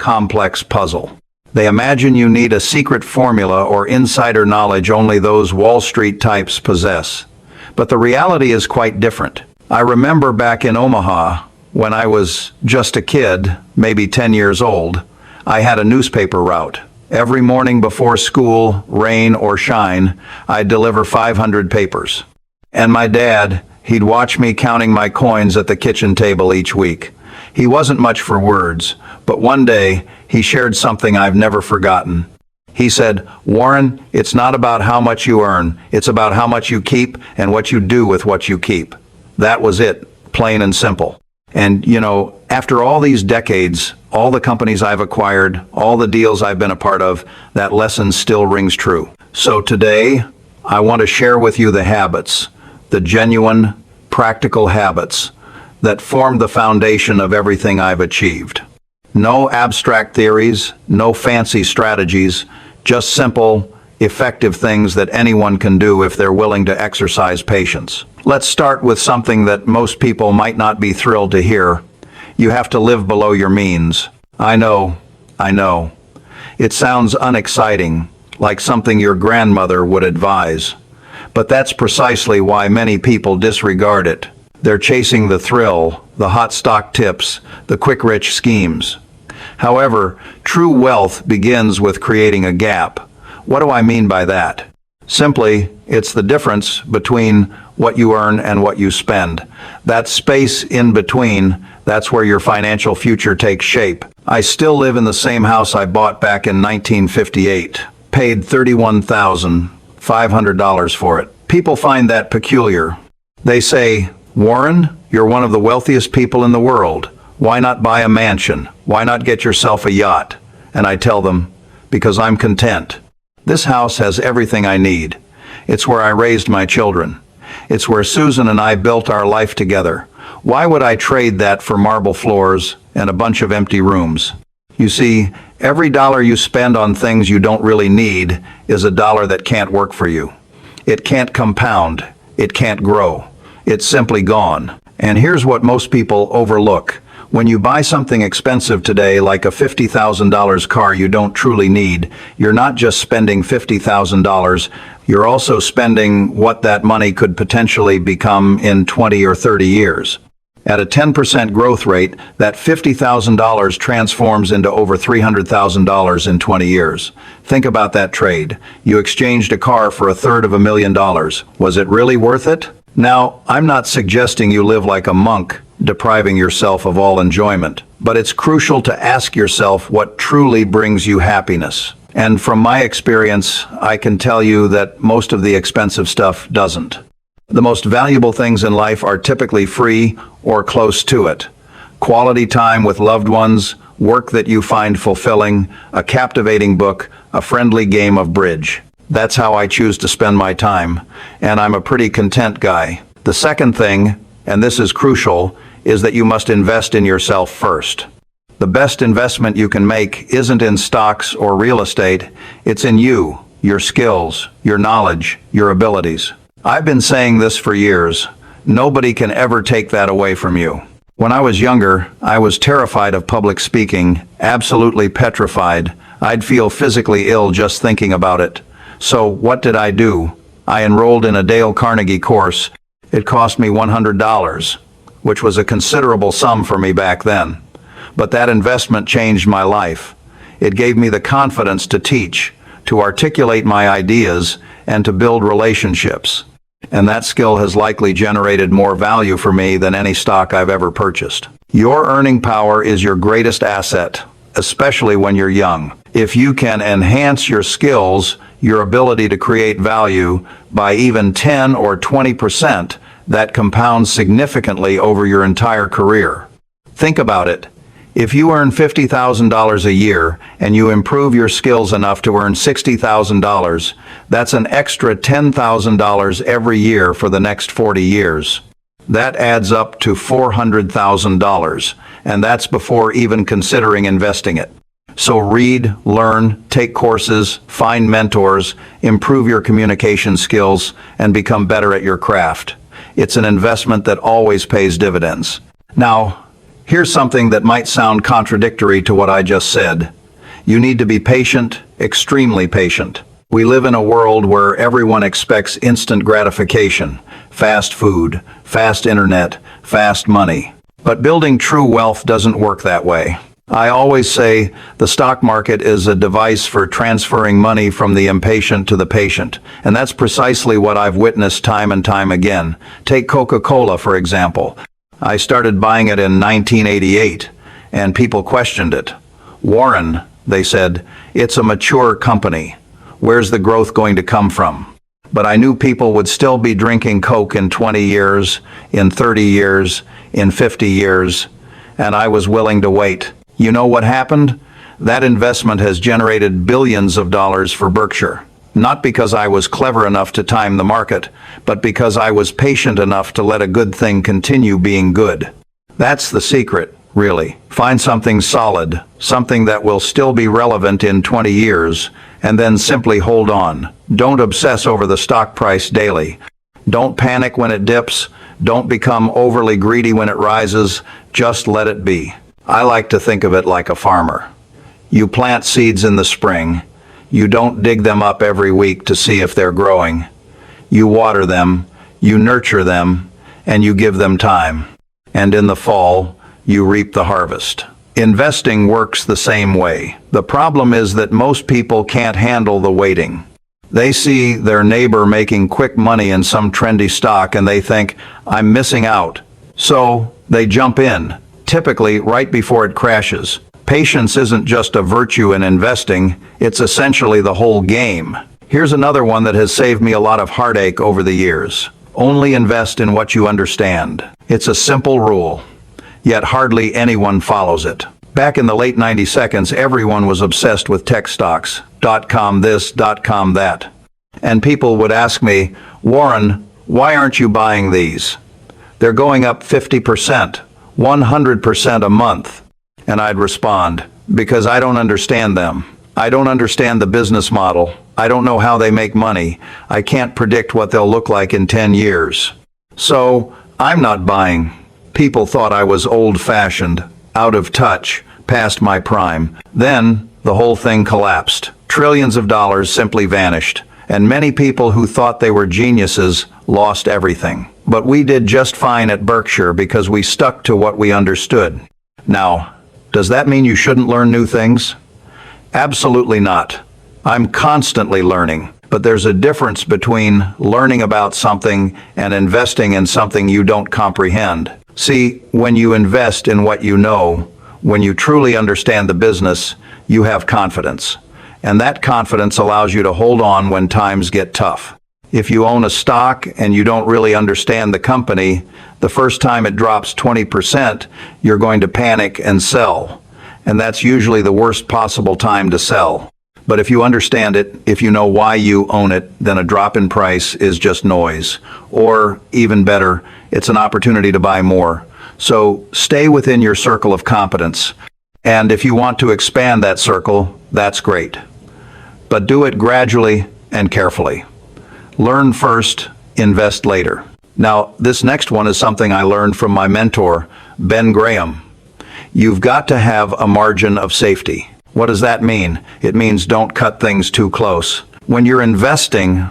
complex puzzle. They imagine you need a secret formula or insider knowledge only those Wall Street types possess. But the reality is quite different. I remember back in Omaha, when I was just a kid, maybe 10 years old, I had a newspaper route. Every morning before school, rain or shine, I'd deliver 500 papers. And my dad, he'd watch me counting my coins at the kitchen table each week. He wasn't much for words, but one day he shared something I've never forgotten. He said, "Warren, it's not about how much you earn, it's about how much you keep and what you do with what you keep." That was it, plain and simple. And, after all these decades, all the companies I've acquired, all the deals I've been a part of, that lesson still rings true. So today, I want to share with you the habits, the genuine, practical habits that formed the foundation of everything I've achieved. No abstract theories, no fancy strategies, just simple, effective things that anyone can do if they're willing to exercise patience. Let's start with something that most people might not be thrilled to hear. You have to live below your means. I know. It sounds unexciting, like something your grandmother would advise. But that's precisely why many people disregard it. They're chasing the thrill, the hot stock tips, the quick rich schemes. However, true wealth begins with creating a gap. What do I mean by that? Simply, it's the difference between what you earn and what you spend. That space in between, that's where your financial future takes shape. I still live in the same house I bought back in 1958. Paid $31,500 for it. People find that peculiar. They say, "Warren, you're one of the wealthiest people in the world. Why not buy a mansion? Why not get yourself a yacht?" And I tell them, because I'm content. This house has everything I need. It's where I raised my children. It's where Susan and I built our life together. Why would I trade that for marble floors and a bunch of empty rooms? You see, every dollar you spend on things you don't really need is a dollar that can't work for you. It can't compound. It can't grow. It's simply gone. And here's what most people overlook. When you buy something expensive today, like a $50,000 car you don't truly need, you're not just spending $50,000, you're also spending what that money could potentially become in 20 or 30 years. At a 10% growth rate, that $50,000 transforms into over $300,000 in 20 years. Think about that trade. You exchanged a car for $350,000. Was it really worth it? Now, I'm not suggesting you live like a monk, depriving yourself of all enjoyment, but it's crucial to ask yourself what truly brings you happiness. And from my experience, I can tell you that most of the expensive stuff doesn't. The most valuable things in life are typically free or close to it. Quality time with loved ones, work that you find fulfilling, a captivating book, a friendly game of bridge. That's how I choose to spend my time, and I'm a pretty content guy. The second thing, and this is crucial, is that you must invest in yourself first. The best investment you can make isn't in stocks or real estate, it's in you, your skills, your knowledge, your abilities. I've been saying this for years. Nobody can ever take that away from you. When I was younger, I was terrified of public speaking, absolutely petrified. I'd feel physically ill just thinking about it. So what did I do? I enrolled in a Dale Carnegie course. It cost me $100, which was a considerable sum for me back then. But that investment changed my life. It gave me the confidence to teach, to articulate my ideas, and to build relationships. And that skill has likely generated more value for me than any stock I've ever purchased. Your earning power is your greatest asset, especially when you're young. If you can enhance your skills, your ability to create value by even 10 or 20%, that compounds significantly over your entire career. Think about it. If you earn $50,000 a year and you improve your skills enough to earn $60,000, that's an extra $10,000 every year for the next 40 years. That adds up to $400,000, and that's before even considering investing it. So read, learn, take courses, find mentors, improve your communication skills, and become better at your craft. It's an investment that always pays dividends. Now, Here's something that might sound contradictory to what I just said. You need to be patient, extremely patient. We live in a world where everyone expects instant gratification, fast food, fast internet, fast money. But building true wealth doesn't work that way. I always say the stock market is a device for transferring money from the impatient to the patient, and that's precisely what I've witnessed time and time again. Take Coca-Cola, for example. I started buying it in 1988, and people questioned it. Warren, they said, it's a mature company. Where's the growth going to come from? But I knew people would still be drinking Coke in 20 years, in 30 years, in 50 years, and I was willing to wait. You know what happened? That investment has generated billions of dollars for Berkshire. Not because I was clever enough to time the market, but because I was patient enough to let a good thing continue being good. That's the secret, really. Find something solid, something that will still be relevant in 20 years, and then simply hold on. Don't obsess over the stock price daily. Don't panic when it dips. Don't become overly greedy when it rises. Just let it be. I like to think of it like a farmer. You plant seeds in the spring. You don't dig them up every week to see if they're growing. You water them, you nurture them, and you give them time. And in the fall, you reap the harvest. Investing works the same way. The problem is that most people can't handle the waiting. They see their neighbor making quick money in some trendy stock and they think, I'm missing out. So they jump in, typically right before it crashes. Patience isn't just a virtue in investing, it's essentially the whole game. Here's another one that has saved me a lot of heartache over the years. Only invest in what you understand. It's a simple rule, yet hardly anyone follows it. Back in the late 90 seconds, everyone was obsessed with tech stocks. .com this, .com that. And people would ask me, Warren, why aren't you buying these? They're going up 50%. 100% a month. And I'd respond, because I don't understand them. I don't understand the business model. I don't know how they make money. I can't predict what they'll look like in 10 years. So, I'm not buying. People thought I was old-fashioned, out of touch, past my prime. Then, the whole thing collapsed. Trillions of dollars simply vanished. And many people who thought they were geniuses lost everything. But we did just fine at Berkshire because we stuck to what we understood. Now, does that mean you shouldn't learn new things? Absolutely not. I'm constantly learning, but there's a difference between learning about something and investing in something you don't comprehend. See, when you invest in what you know, when you truly understand the business, you have confidence. And that confidence allows you to hold on when times get tough. If you own a stock and you don't really understand the company, the first time it drops 20%, you're going to panic and sell. And that's usually the worst possible time to sell. But if you understand it, if you know why you own it, then a drop in price is just noise. Or, even better, it's an opportunity to buy more. So stay within your circle of competence. And if you want to expand that circle, that's great. But do it gradually and carefully. Learn first, invest later. Now, this next one is something I learned from my mentor, Ben Graham. You've got to have a margin of safety. What does that mean? It means don't cut things too close. When you're investing,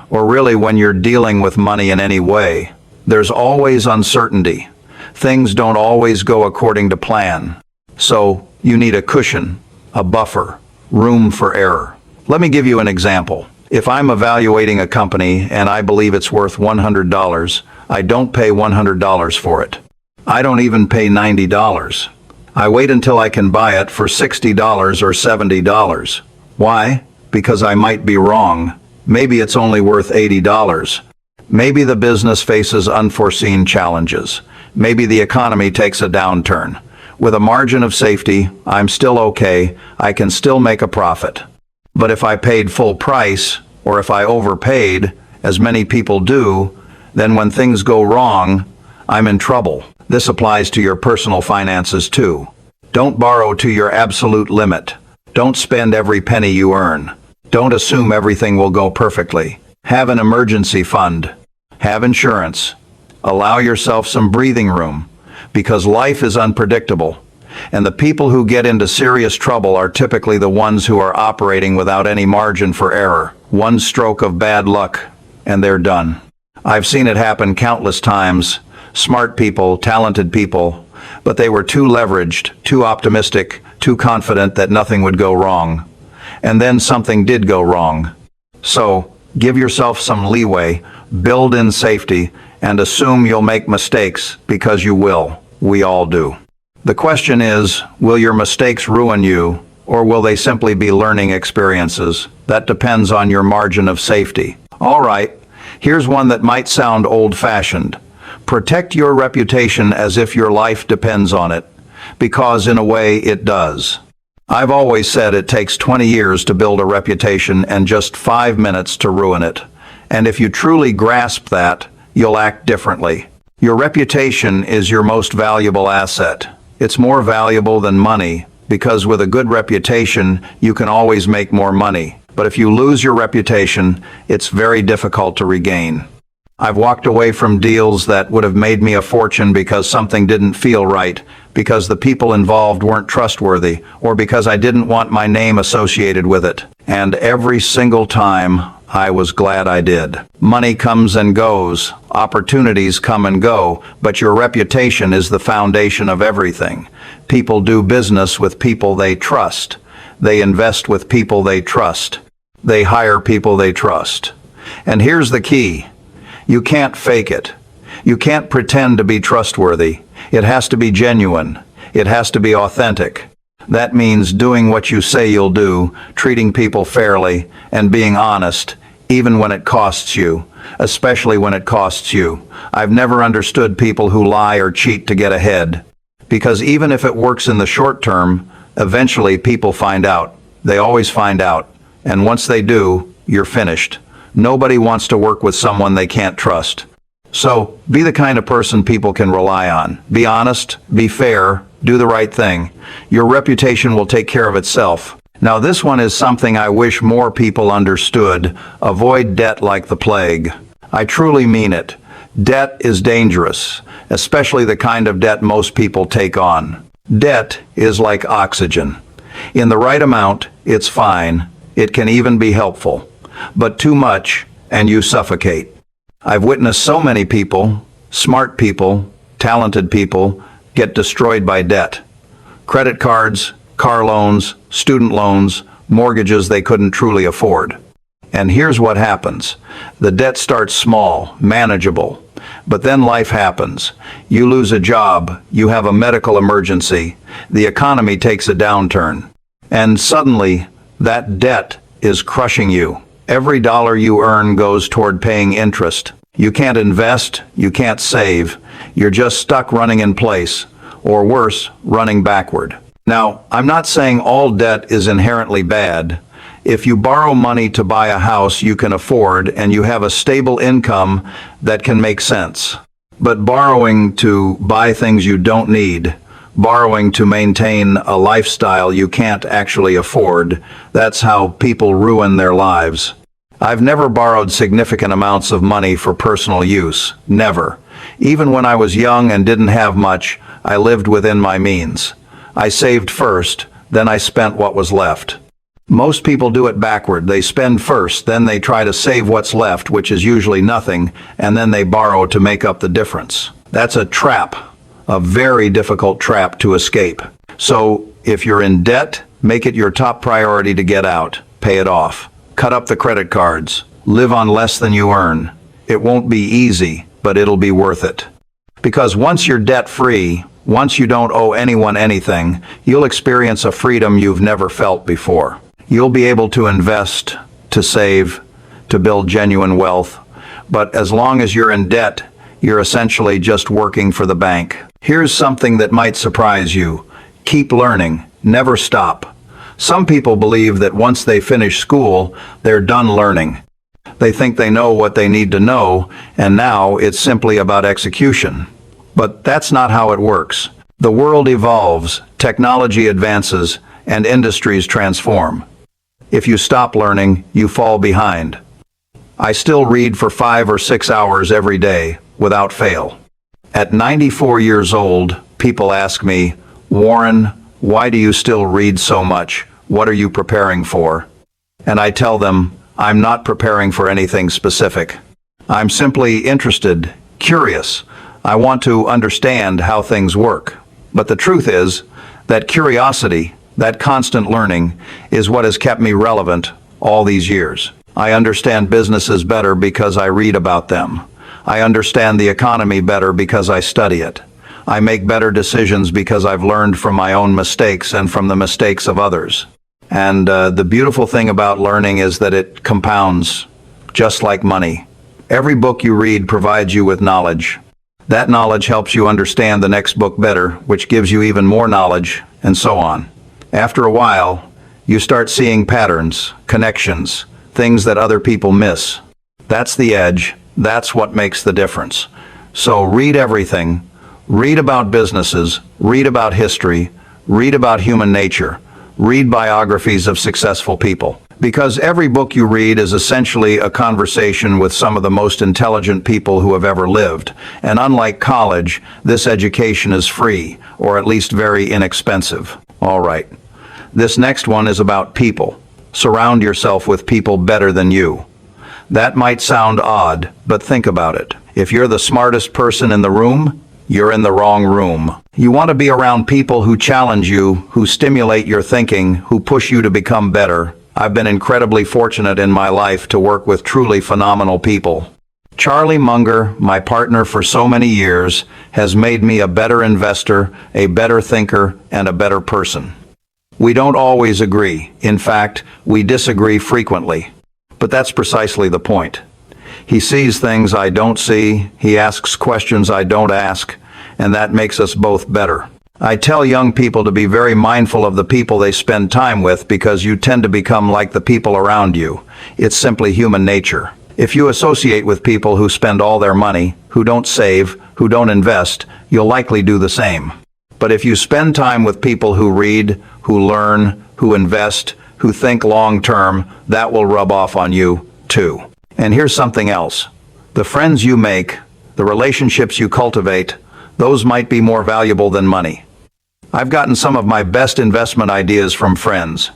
or really when you're dealing with money in any way, there's always uncertainty. Things don't always go according to plan. So, you need a cushion, a buffer, room for error. Let me give you an example. If I'm evaluating a company and I believe it's worth $100, I don't pay $100 for it. I don't even pay $90. I wait until I can buy it for $60 or $70. Why? Because I might be wrong. Maybe it's only worth $80. Maybe the business faces unforeseen challenges. Maybe the economy takes a downturn. With a margin of safety, I'm still okay. I can still make a profit. But if I paid full price, or if I overpaid, as many people do, then when things go wrong, I'm in trouble. This applies to your personal finances too. Don't borrow to your absolute limit. Don't spend every penny you earn. Don't assume everything will go perfectly. Have an emergency fund. Have insurance. Allow yourself some breathing room. because life is unpredictable. And the people who get into serious trouble are typically the ones who are operating without any margin for error. One stroke of bad luck, and they're done. I've seen it happen countless times. Smart people, talented people, but they were too leveraged, too optimistic, too confident that nothing would go wrong. And then something did go wrong. So, give yourself some leeway, build in safety, and assume you'll make mistakes, because you will. We all do. The question is, will your mistakes ruin you, or will they simply be learning experiences? That depends on your margin of safety. All right, here's one that might sound old-fashioned. Protect your reputation as if your life depends on it, because in a way it does. I've always said it takes 20 years to build a reputation and just 5 minutes to ruin it. And if you truly grasp that, you'll act differently. Your reputation is your most valuable asset. It's more valuable than money, because with a good reputation, you can always make more money. But if you lose your reputation, it's very difficult to regain. I've walked away from deals that would have made me a fortune because something didn't feel right, because the people involved weren't trustworthy, or because I didn't want my name associated with it. And every single time, I was glad I did. Money comes and goes, opportunities come and go, but your reputation is the foundation of everything. People do business with people they trust. They invest with people they trust. They hire people they trust. And here's the key. You can't fake it. You can't pretend to be trustworthy. It has to be genuine. It has to be authentic. That means doing what you say you'll do, treating people fairly, and being honest, even when it costs you, especially when it costs you. I've never understood people who lie or cheat to get ahead, because even if it works in the short term, eventually people find out. They always find out. And once they do, you're finished. Nobody wants to work with someone they can't trust. So, be the kind of person people can rely on. Be honest, be fair, do the right thing. Your reputation will take care of itself. Now this one is something I wish more people understood. Avoid debt like the plague. I truly mean it. Debt is dangerous, especially the kind of debt most people take on. Debt is like oxygen. In the right amount, it's fine. It can even be helpful. But too much, and you suffocate. I've witnessed so many people, smart people, talented people, get destroyed by debt. Credit cards, car loans, student loans, mortgages they couldn't truly afford. And here's what happens. The debt starts small, manageable. But then life happens. You lose a job, you have a medical emergency, the economy takes a downturn. And suddenly, that debt is crushing you. Every dollar you earn goes toward paying interest. You can't invest, you can't save. You're just stuck running in place, or worse, running backward. Now, I'm not saying all debt is inherently bad. If you borrow money to buy a house you can afford and you have a stable income, that can make sense. But borrowing to buy things you don't need, borrowing to maintain a lifestyle you can't actually afford, that's how people ruin their lives. I've never borrowed significant amounts of money for personal use. Never. Even when I was young and didn't have much, I lived within my means. I saved first, then I spent what was left. Most people do it backward. They spend first, then they try to save what's left, which is usually nothing, and then they borrow to make up the difference. That's a trap, a very difficult trap to escape. So, if you're in debt, make it your top priority to get out. Pay it off. Cut up the credit cards. Live on less than you earn. It won't be easy, but it'll be worth it. Because once you're debt-free, once you don't owe anyone anything, you'll experience a freedom you've never felt before. You'll be able to invest, to save, to build genuine wealth. But as long as you're in debt, you're essentially just working for the bank. Here's something that might surprise you. Keep learning. Never stop. Some people believe that once they finish school, they're done learning. They think they know what they need to know, and now it's simply about execution. But that's not how it works. The world evolves, technology advances, and industries transform. If you stop learning, you fall behind. I still read for 5 or 6 hours every day, without fail. At 94 years old, people ask me, Warren, why do you still read so much? What are you preparing for? And I tell them, I'm not preparing for anything specific. I'm simply interested, curious. I want to understand how things work. But the truth is that curiosity, that constant learning, is what has kept me relevant all these years. I understand businesses better because I read about them. I understand the economy better because I study it. I make better decisions because I've learned from my own mistakes and from the mistakes of others. And the beautiful thing about learning is that it compounds, just like money. Every book you read provides you with knowledge. That knowledge helps you understand the next book better, which gives you even more knowledge, and so on. After a while, you start seeing patterns, connections, things that other people miss. That's the edge. That's what makes the difference. So read everything. Read about businesses. Read about history. Read about human nature. Read biographies of successful people. Because every book you read is essentially a conversation with some of the most intelligent people who have ever lived. And unlike college, this education is free, or at least very inexpensive. All right. This next one is about people. Surround yourself with people better than you. That might sound odd, but think about it. If you're the smartest person in the room, you're in the wrong room. You want to be around people who challenge you, who stimulate your thinking, who push you to become better. I've been incredibly fortunate in my life to work with truly phenomenal people. Charlie Munger, my partner for so many years, has made me a better investor, a better thinker, and a better person. We don't always agree. In fact, we disagree frequently. But that's precisely the point. He sees things I don't see, he asks questions I don't ask, and that makes us both better. I tell young people to be very mindful of the people they spend time with because you tend to become like the people around you. It's simply human nature. If you associate with people who spend all their money, who don't save, who don't invest, you'll likely do the same. But if you spend time with people who read, who learn, who invest, who think long term, that will rub off on you, too. And here's something else. The friends you make, the relationships you cultivate, those might be more valuable than money. I've gotten some of my best investment ideas from friends.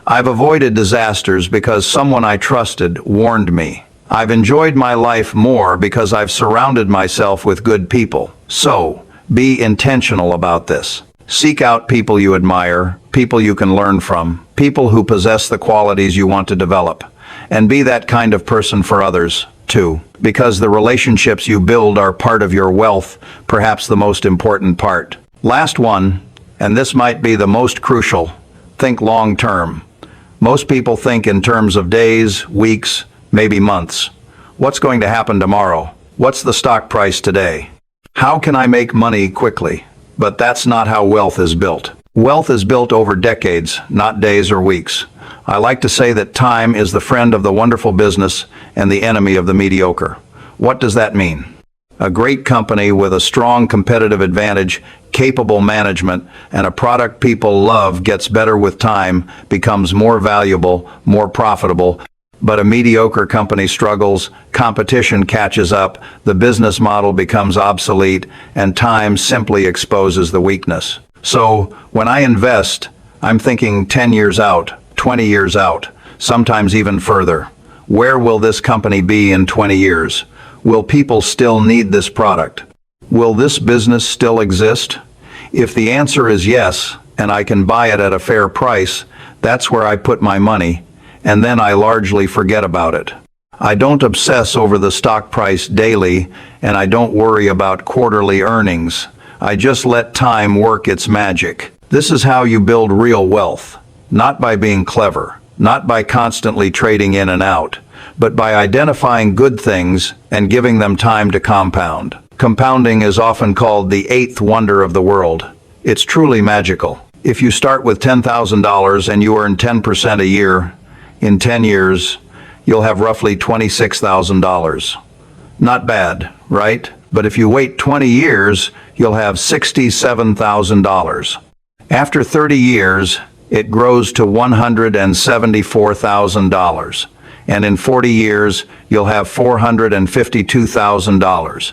I've avoided disasters because someone I trusted warned me. I've enjoyed my life more because I've surrounded myself with good people. So, be intentional about this. Seek out people you admire, people you can learn from, people who possess the qualities you want to develop. And be that kind of person for others, too. Because the relationships you build are part of your wealth, perhaps the most important part. Last one, and this might be the most crucial, think long term. Most people think in terms of days, weeks, maybe months. What's going to happen tomorrow? What's the stock price today? How can I make money quickly? But that's not how wealth is built. Wealth is built over decades, not days or weeks. I like to say that time is the friend of the wonderful business and the enemy of the mediocre. What does that mean? A great company with a strong competitive advantage, capable management, and a product people love gets better with time, becomes more valuable, more profitable. But a mediocre company struggles, competition catches up, the business model becomes obsolete, and time simply exposes the weakness. So, when I invest, I'm thinking 10 years out, 20 years out, sometimes even further. Where will this company be in 20 years? Will people still need this product? Will this business still exist? If the answer is yes, and I can buy it at a fair price, that's where I put my money, and then I largely forget about it. I don't obsess over the stock price daily, and I don't worry about quarterly earnings. I just let time work its magic. This is how you build real wealth. Not by being clever, not by constantly trading in and out, but by identifying good things and giving them time to compound. Compounding is often called the eighth wonder of the world. It's truly magical. If you start with $10,000 and you earn 10% a year, in 10 years, you'll have roughly $26,000. Not bad, right? But if you wait 20 years, you'll have $67,000. After 30 years, it grows to $174,000. And in 40 years, you'll have $452,000.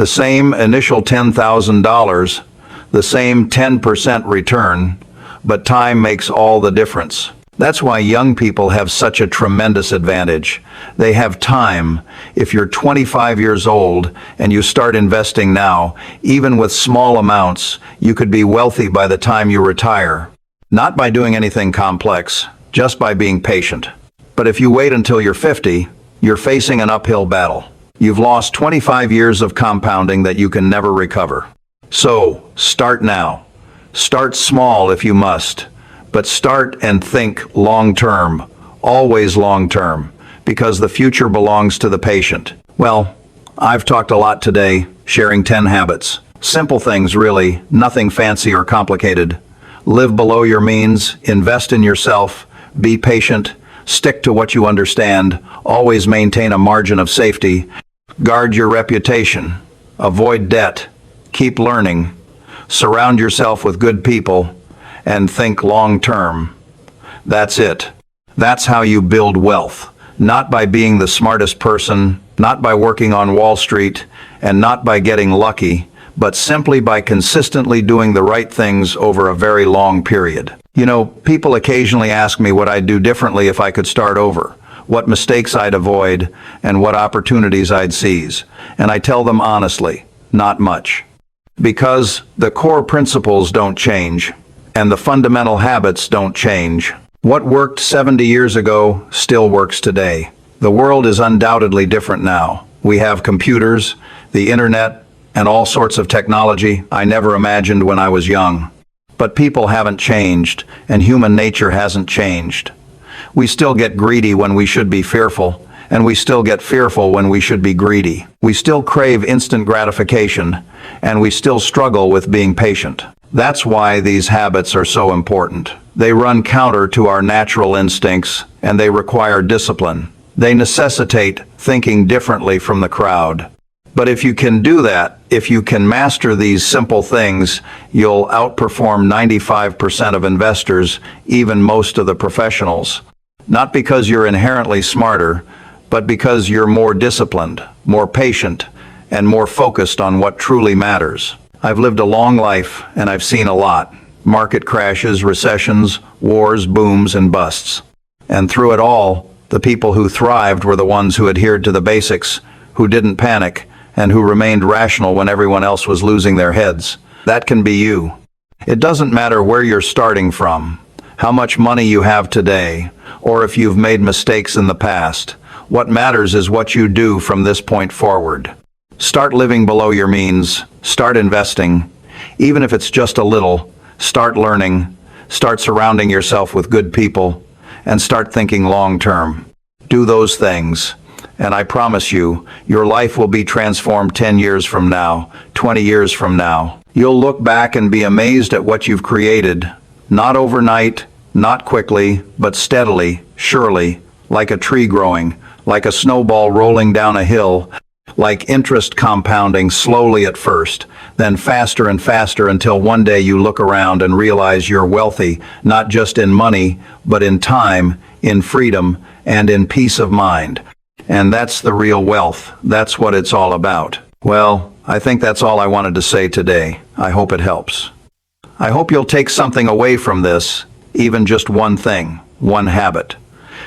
The same initial $10,000, the same 10% return, but time makes all the difference. That's why young people have such a tremendous advantage. They have time. If you're 25 years old and you start investing now, even with small amounts, you could be wealthy by the time you retire. Not by doing anything complex, just by being patient. But if you wait until you're 50, you're facing an uphill battle. You've lost 25 years of compounding that you can never recover. So, start now. Start small if you must. But start and think long-term, always long-term, because the future belongs to the patient. Well, I've talked a lot today, sharing 10 habits. Simple things, really, nothing fancy or complicated. Live below your means, invest in yourself, be patient, stick to what you understand, always maintain a margin of safety, guard your reputation, avoid debt, keep learning, surround yourself with good people, and think long-term. That's it. That's how you build wealth. Not by being the smartest person, not by working on Wall Street, and not by getting lucky, but simply by consistently doing the right things over a very long period. You know, people occasionally ask me what I'd do differently if I could start over, what mistakes I'd avoid, and what opportunities I'd seize. And I tell them honestly, not much. Because the core principles don't change, and the fundamental habits don't change. What worked 70 years ago still works today. The world is undoubtedly different now. We have computers, the internet, and all sorts of technology I never imagined when I was young. But people haven't changed, and human nature hasn't changed. We still get greedy when we should be fearful, and we still get fearful when we should be greedy. We still crave instant gratification, and we still struggle with being patient. That's why these habits are so important. They run counter to our natural instincts, and they require discipline. They necessitate thinking differently from the crowd. But if you can do that, if you can master these simple things, you'll outperform 95% of investors, even most of the professionals. Not because you're inherently smarter, but because you're more disciplined, more patient, and more focused on what truly matters. I've lived a long life, and I've seen a lot. Market crashes, recessions, wars, booms, and busts. And through it all, the people who thrived were the ones who adhered to the basics, who didn't panic, and who remained rational when everyone else was losing their heads. That can be you. It doesn't matter where you're starting from, how much money you have today, or if you've made mistakes in the past. What matters is what you do from this point forward. Start living below your means, start investing, even if it's just a little, start learning, start surrounding yourself with good people, and start thinking long-term. Do those things, and I promise you, your life will be transformed 10 years from now, 20 years from now. You'll look back and be amazed at what you've created, not overnight, not quickly, but steadily, surely, like a tree growing, like a snowball rolling down a hill, like interest compounding slowly at first, then faster and faster until one day you look around and realize you're wealthy, not just in money, but in time, in freedom, and in peace of mind. And that's the real wealth. That's what it's all about. Well, I think that's all I wanted to say today. I hope it helps. I hope you'll take something away from this, even just one thing, one habit,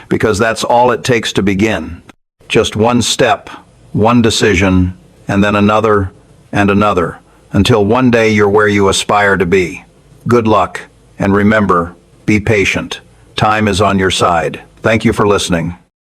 because that's all it takes to begin. Just one step, one decision, and then another and another, until one day you're where you aspire to be. Good luck, and remember, be patient. Time is on your side. Thank you for listening.